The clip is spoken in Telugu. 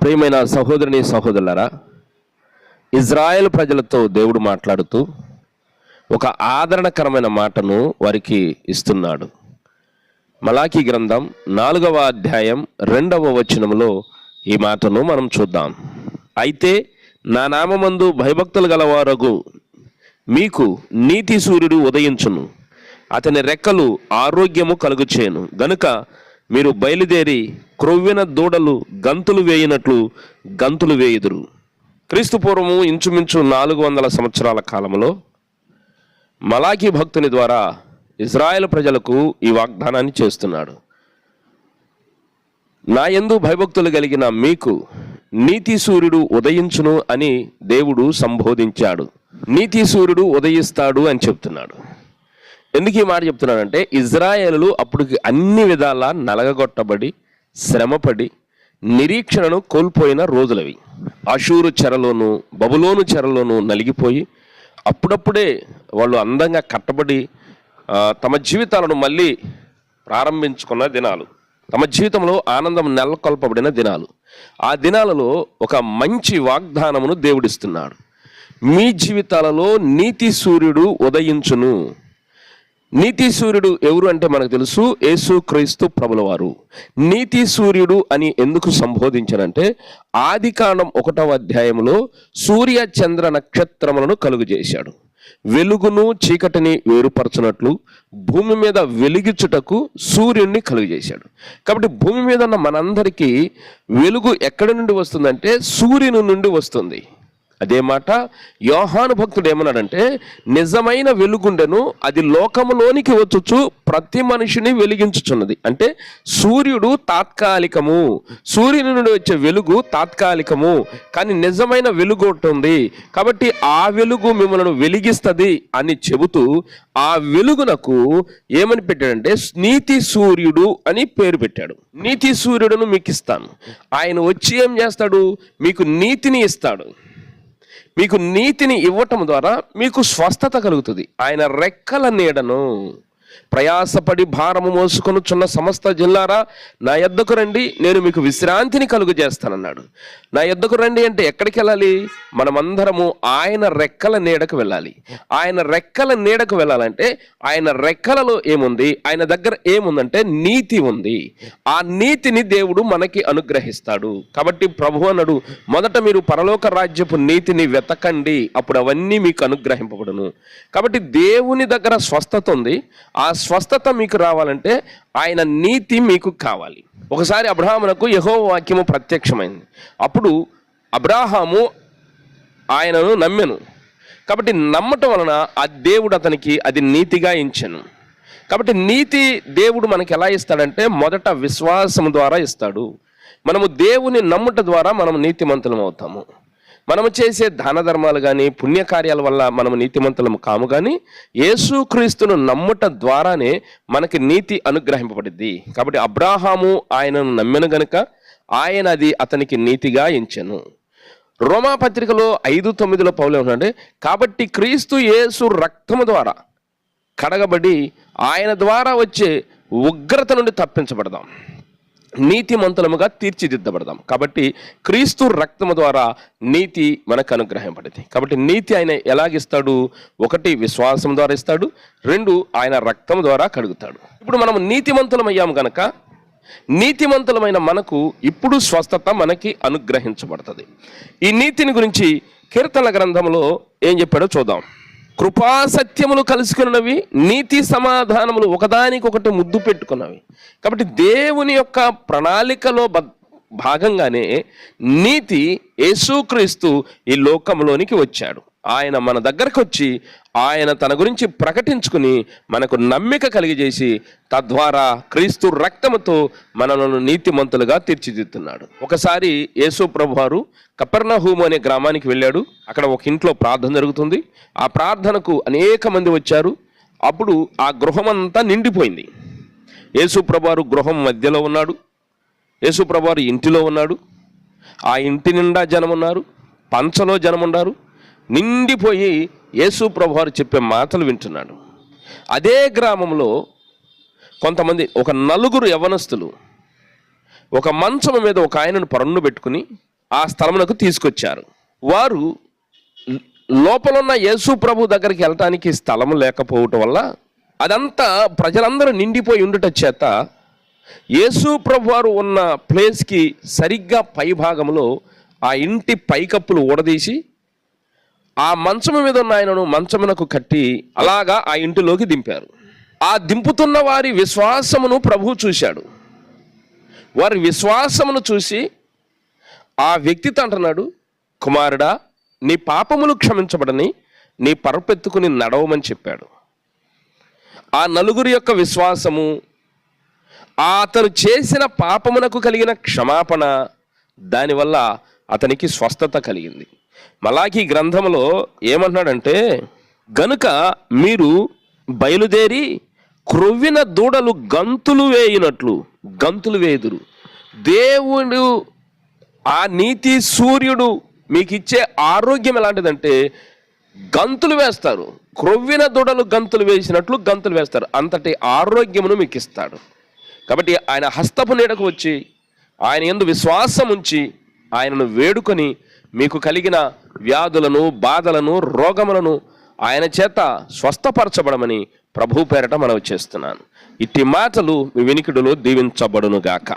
ప్రియమైన సహోదరుని సహోదరులారా, ఇజ్రాయెల్ ప్రజలతో దేవుడు మాట్లాడుతూ ఒక ఆదరణకరమైన మాటను వారికి ఇస్తున్నాడు. మలాకీ గ్రంథం 4వ అధ్యాయం 2వ వచనములో ఈ మాటను మనం చూద్దాం. అయితే నా నామమందు భయభక్తులు గలవారగు మీకు నీతి సూర్యుడు ఉదయించును, అతని రెక్కలు ఆరోగ్యము కలుగుచేయును గనుక మీరు బయలుదేరి క్రొవ్విన దూడలు గంతులు వేయినట్లు గంతులు వేయుదురు. క్రీస్తు పూర్వము ఇంచుమించు 400 సంవత్సరాల కాలంలో మలాకీ భక్తుని ద్వారా ఇజ్రాయెల్ ప్రజలకు ఈ వాగ్దానాన్ని చేస్తున్నాడు. నా యందు భయభక్తులు కలిగిన మీకు నీతి సూర్యుడు ఉదయించును అని దేవుడు సంబోధించాడు. నీతి సూర్యుడు ఉదయిస్తాడు అని చెప్తున్నాడు. ఎందుకు ఈ మాట చెప్తున్నాడంటే, ఇజ్రాయేలు అప్పటికి అన్ని విధాలా నలగగొట్టబడి శ్రమపడి నిరీక్షణను కోల్పోయిన రోజులవి. అషూరు చెరలోను బబులోను చెరలోను నలిగిపోయి అప్పుడప్పుడే వాళ్ళు అందంగా కట్టబడి తమ జీవితాలను మళ్ళీ ప్రారంభించుకున్న దినాలు, తమ జీవితంలో ఆనందం నెలకొల్పబడిన దినాలు. ఆ దినాలలో ఒక మంచి వాగ్దానమును దేవుడిస్తున్నాడు. మీ జీవితాలలో నీతి సూర్యుడు ఉదయించును. నీతి సూర్యుడు ఎవరు అంటే మనకు తెలుసు, యేసు క్రీస్తు ప్రభుల వారు. నీతి సూర్యుడు అని ఎందుకు సంబోధించారంటే, ఆదికాండం 1వ అధ్యాయంలో సూర్య చంద్ర నక్షత్రములను కలుగు చేశాడు. వెలుగును చీకటిని వేరుపరచునట్లు భూమి మీద వెలిగించుటకు సూర్యుడిని కలుగు చేశాడు. కాబట్టి భూమి మీద ఉన్న మనందరికీ వెలుగు ఎక్కడి నుండి వస్తుందంటే సూర్యుని నుండి వస్తుంది. అదే మాట యోహాను భక్తుడు ఏమన్నాడంటే, నిజమైన వెలుగుండెను, అది లోకములోనికి వచ్చుచు ప్రతి మనిషిని వెలిగించుచున్నది. అంటే సూర్యుడు తాత్కాలికము, సూర్యుని నుండి వచ్చే వెలుగు తాత్కాలికము, కానీ నిజమైన వెలుగు ఉంటుంది. కాబట్టి ఆ వెలుగు మిమ్మల్ని వెలిగిస్తుంది అని చెబుతూ ఆ వెలుగునకు ఏమని పెట్టాడంటే నీతి సూర్యుడు అని పేరు పెట్టాడు. నీతి సూర్యుడును మీకు ఇస్తాను. ఆయన వచ్చి ఏం చేస్తాడు? మీకు నీతిని ఇస్తాడు. మీకు నీతిని ఇవ్వటం ద్వారా మీకు స్వస్థత కలుగుతుంది. ఆయన రెక్కల నీడను ప్రయాసపడి భారము మోసుకొనుచున్న సమస్త జిల్లారా నా యొద్దకు రండి, నేను మీకు విశ్రాంతిని కలుగు చేస్తానన్నాడు. నా యొద్దకు రండి అంటే ఎక్కడికి వెళ్ళాలి? మనమందరము ఆయన రెక్కల నీడకు వెళ్ళాలి. ఆయన రెక్కల నీడకు వెళ్ళాలంటే ఆయన రెక్కలలో ఏముంది? ఆయన దగ్గర ఏముందంటే నీతి ఉంది. ఆ నీతిని దేవుడు మనకి అనుగ్రహిస్తాడు. కాబట్టి ప్రభు అన్నాడు, మొదట మీరు పరలోక రాజ్యపు నీతిని వెతకండి, అప్పుడు అవన్నీ మీకు అనుగ్రహింపబడును. కాబట్టి దేవుని దగ్గర స్వస్థత ఉంది. ఆ స్వస్థత మీకు రావాలంటే ఆయన నీతి మీకు కావాలి. ఒకసారి అబ్రహామునకు యెహోవా వాక్యము ప్రత్యక్షమైంది. అప్పుడు అబ్రహాము ఆయనను నమ్మెను. కాబట్టి నమ్మటం వలన ఆ దేవుడు అతనికి అది నీతిగా ఎంచెను. కాబట్టి నీతి దేవుడు మనకి ఎలా ఇస్తాడంటే మొదట విశ్వాసం ద్వారా ఇస్తాడు. మనము దేవుని నమ్ముట ద్వారా మనం నీతిమంతులం అవుతాము. మనము చేసే దాన ధర్మాలు కానీ పుణ్యకార్యాల వల్ల మనము నీతిమంతులము కాము, కానీ యేసుక్రీస్తును నమ్ముట ద్వారానే మనకి నీతి అనుగ్రహింపబడింది. కాబట్టి అబ్రహాము ఆయనను నమ్మెను గనుక ఆయన అది అతనికి నీతిగా ఎంచెను. రోమాపత్రికలో 5:9 పౌలు ఏమంటే, కాబట్టి క్రీస్తు యేసు రక్తము ద్వారా కడగబడి ఆయన ద్వారా వచ్చే ఉగ్రత నుండి తప్పించబడదాం, నీతిమంతులముగా తీర్చిదిద్దబడదాం. కాబట్టి క్రీస్తు రక్తము ద్వారా నీతి మనకు అనుగ్రహింపడింది. కాబట్టి నీతి ఆయన ఎలాగిస్తాడు? 1 విశ్వాసం ద్వారా ఇస్తాడు, 2 ఆయన రక్తం ద్వారా కడుగుతాడు. ఇప్పుడు మనం నీతిమంతులమయ్యాము గనక నీతిమంతులమైన మనకు ఇప్పుడు స్వస్థత మనకి అనుగ్రహించబడుతుంది. ఈ నీతిని గురించి కీర్తనల గ్రంథంలో ఏం చెప్పాడో చూద్దాం. కృపా సత్యములు కలుసుకున్నవి, నీతి సమాధానములు ఒకదానికొకటి ముద్దు పెట్టుకున్నవి. కాబట్టి దేవుని యొక్క ప్రణాళికలో భాగంగానే నీతి యేసుక్రీస్తు ఈ లోకంలోనికి వచ్చాడు. ఆయన మన దగ్గరకు వచ్చి ఆయన తన గురించి ప్రకటించుకుని మనకు నమ్మిక కలిగజేసి తద్వారా క్రీస్తు రక్తముతో మనలను నీతిమంతులుగా తీర్చిదిద్దుతున్నాడు. ఒకసారి యేసు ప్రభువారు కపెర్నహూము అనే గ్రామానికి వెళ్ళాడు. అక్కడ ఒక ఇంట్లో ప్రార్థన జరుగుతుంది. ఆ ప్రార్థనకు అనేక మంది వచ్చారు. అప్పుడు ఆ గృహమంతా నిండిపోయింది. యేసు ప్రభువారు గృహం మధ్యలో ఉన్నాడు. యేసు ప్రభువారు ఇంటిలో ఉన్నాడు. ఆ ఇంటి నిండా జనం ఉన్నారు, పంచలో జనం ఉన్నారు. నిండిపోయి యేసు ప్రభువారు చెప్పే మాటలు వింటున్నాడు. అదే గ్రామంలో కొంతమంది ఒక 4 యవ్వనస్తులు ఒక మంచం మీద ఒక ఆయనను పరన్ను పెట్టుకుని ఆ స్థలమునకు తీసుకొచ్చారు. వారు లోపలున్న యేసు ప్రభు దగ్గరికి వెళ్ళటానికి స్థలము లేకపోవటం వల్ల అదంతా ప్రజలందరూ నిండిపోయి ఉండుట చేత యేసు ప్రభు వారు ఉన్న ప్లేస్కి సరిగ్గా పై భాగంలో ఆ ఇంటి పైకప్పులు ఊడదీసి ఆ మంచము మీద ఉన్న ఆయనను మంచమునకు కట్టి అలాగా ఆ ఇంటిలోకి దింపారు. ఆ దింపుతున్న వారి విశ్వాసమును ప్రభువు చూశాడు. వారి విశ్వాసమును చూసి ఆ వ్యక్తితో అంటున్నాడు, కుమారుడా, నీ పాపములు క్షమించబడని నీ పరపెత్తుకుని నడవమని చెప్పాడు. ఆ నలుగురి యొక్క విశ్వాసము, అతను చేసిన పాపమునకు కలిగిన క్షమాపణ, దానివల్ల అతనికి స్వస్థత కలిగింది. మలాకీ గ్రంథంలో ఏమంటున్నాడంటే, గనుక మీరు బయలుదేరి క్రొవ్విన దూడలు గంతులు వేయినట్లు గంతులు వేయుదురు. దేవుడు ఆ నీతి సూర్యుడు మీకు ఇచ్చే ఆరోగ్యం ఎలాంటిదంటే గంతులు వేస్తారు. క్రొవ్విన దూడలు గంతులు వేసినట్లు గంతులు వేస్తారు. అంతటి ఆరోగ్యమును మీకు ఇస్తాడు. కాబట్టి ఆయన హస్తపు నీడకు వచ్చి ఆయన యందు విశ్వాసం ఉంచి ఆయనను వేడుకొని మీకు కలిగిన వ్యాధులను, బాధలను, రోగములను ఆయన చేత స్వస్థపరచబడమని ప్రభు పేరట మనవి చేస్తున్నాను. ఇట్టి మాటలు మీ వినికిడులో దీవించబడును గాక.